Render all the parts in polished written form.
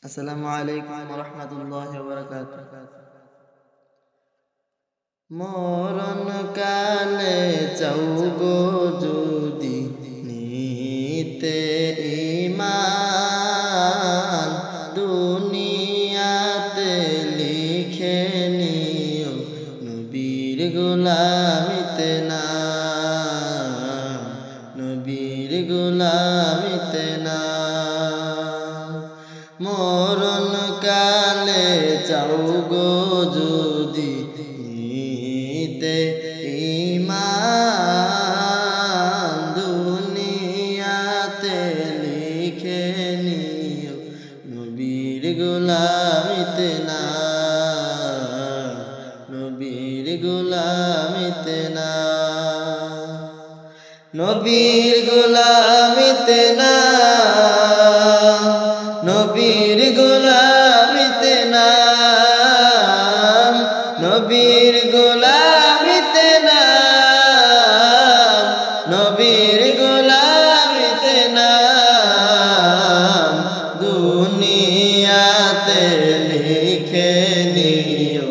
আসসালামু আলাইকুম ওয়া রাহমাতুল্লাহি ওয়া বারাকাতুহু। মরণ কালে চাও গো যদি নিতে ঈমান, দুনিয়াতে লিখে নিও নবীর গোলামিতে নাম, নবীর গোলামিতে নাম। মরণ কালে চাও গো যদি নিতে ঈমান, দুনিয়াতে লিখে নিও নবীর গোলামিতে নাম, নবীর গোলামিতে নাম, নবীর গোলামিতে নাম, নবীর গোলামিতে নাম, নবীর গোলামিতে নাম, নবীর গোলামিতে নাম। দুনিয়াতে লিখে নিও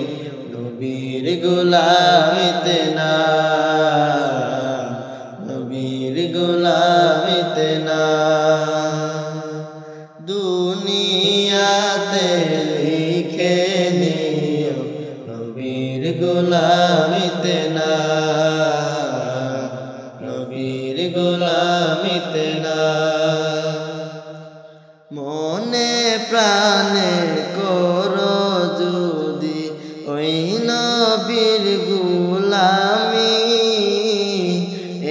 নবীর গোলামিতে নাম, নবীর গোলামিতে নাম। দুনিয়াতে লিখে নিও নবীর গোলামিতে নাম, নবীর গোলামিতে নাম। মনে প্রাণে করো যদি ওই নবীর গোলামি,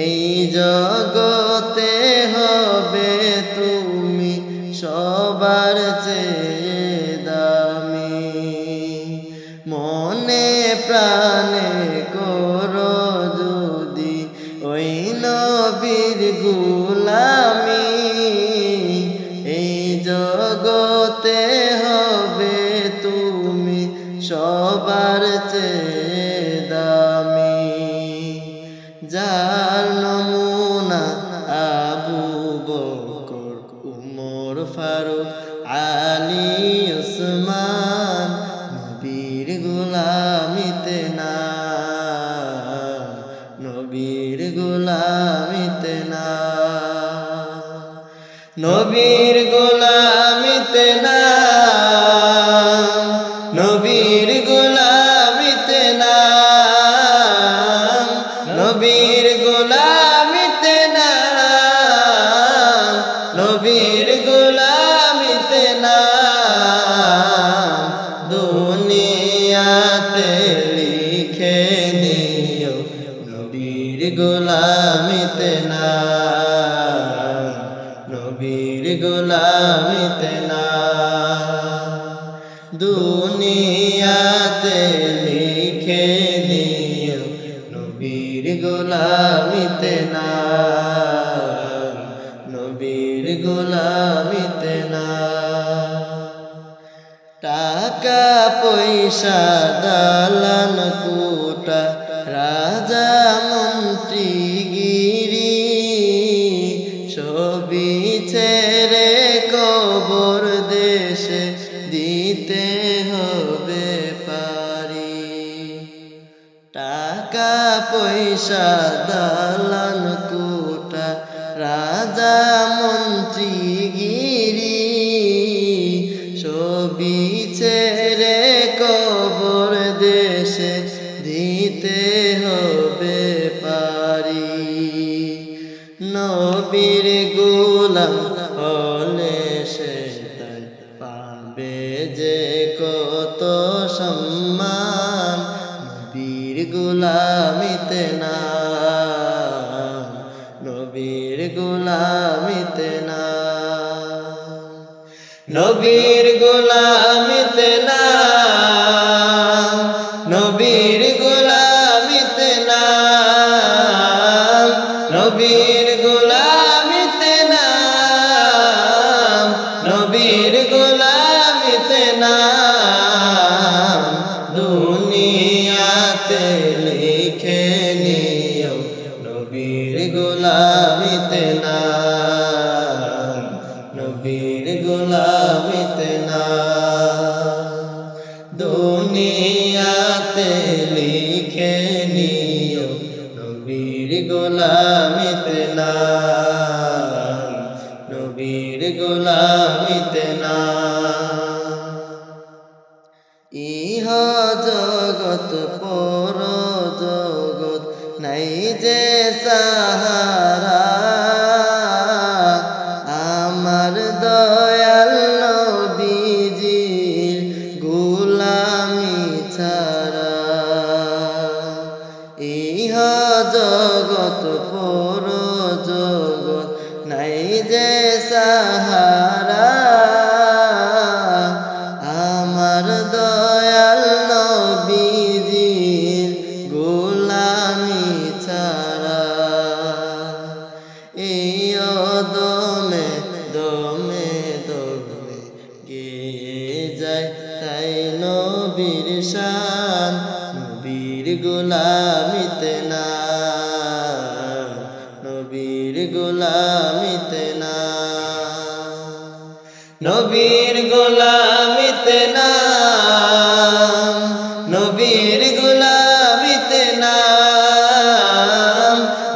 এই জগতে হবে তুমি সবার চেয়ে দামি। মনে প্রাণে করো যদি ওই নবীর গোলামি, এই জগতে হবে তুমি সবার চেয়ে দামি। যার নমুনা আবু বকর, উমর, ফারুক, আলী, উসমান, নবীর গোলামিতে নাম, নবীর গোলামিতে নাম, নবীর গোলামিতে নাম, নবীর গোলামিতে নাম, নবীর গোলামিতে নাম, নবীর গোলামিতে নাম। দুনিয়াতে লিখে নিও নবীর গোলামিতে নাম, নবীর গোলামিতে নাম। দুনিয়াতে লিখে নিও নবীর গোলামিতে নাম, নবীর গোলামিতে নাম। টাকা পয়সা দালান কোটা, রাজা মন্ত্রী গিরি, সবই ছেড়ে কবর দেশে দিতে হবে পারি। টাকা পয়সা দালান কোটা, রাজা মন্ত্রী গিরি, সবই ছেড়ে কবর দেশে দিতে হবে পারি। নবীর গোলাম হলে সে তাই পাবে যে কত সম্মান, নবীর গোলামিতে নাম, নবীর গোলামিতে নাম, নবীর গোলামিতে নাম, নবীর গোলামিতে নাম, নবীর গোলামিতে নাম, নবীর গোলামিতে নাম। দুনিয়াতে লিখে নিও নবীর গোলামিতে নাম, নবীর গোলাম। গোলামিতে না দুনিয়াতে লিখে নিও নবীর গোলামিতে না নবীর গোলামিতে না ইহ জগৎ পর জগৎ নাই যে সাহারা আমার দয়াল নবীজির গোলামি ছাড়া ইহ জগৎ পর জগৎ নাই যে সাহারা আমার দয়াল নবীজির গোলামি ছাড়া এই দমে দমে দমে গেয়ে যায় তাই নবীর শান নবীর গোলামিতে না নবীর গোলামিতে না নবীর গোলামিতে না নবীর গোলামিতে না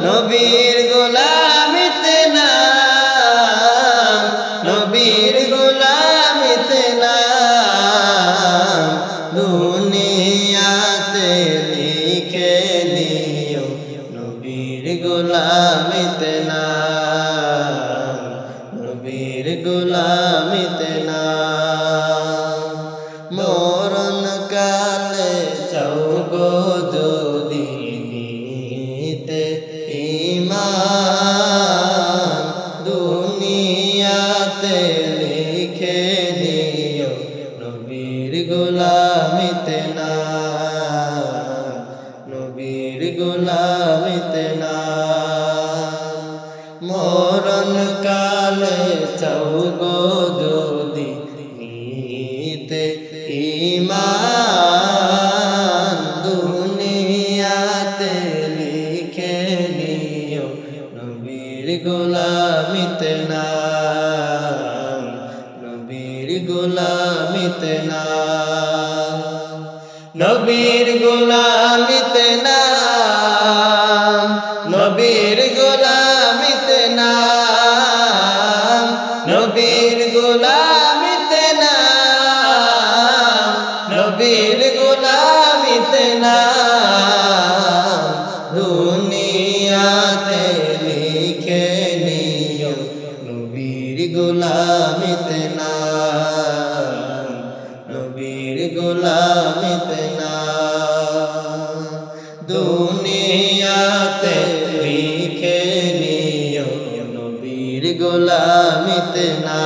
নবীর গোলামিতে না নবীর গোলামিতে না দুনিয়াতে লিখে নিও নবীর গোলামিতে না নবীর গোলামিতে না মরণ কালে চাও গো যদি নিতে ঈমান দুনিয়াতে লিখে নিও নবীর গোলামিতে না নবীর গোলামিতে না মরণ কালে চাও গো যদি নিতে ঈমান দুনিয়াতে লিখে নিও নবীর গোলামিতে না নবীর গোলামিতে না নবীর গোলামিতে না নবীর গোলামিতে না নবীর গোলামিতে না নবীর গোলামিতে না দুনিয়াতে লিখে নিও নবীর গোলামিতে না নবীর গোলামিতে না দুনিয়াতে লিখে নিও নবীর গোলামিতে না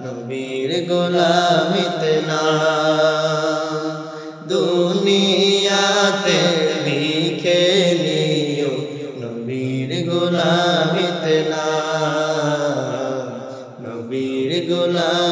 নবীর গোলামিতে না দুনিয়াতে লিখে নিও নবীর গোলামিতে না নবীর গোলামিতে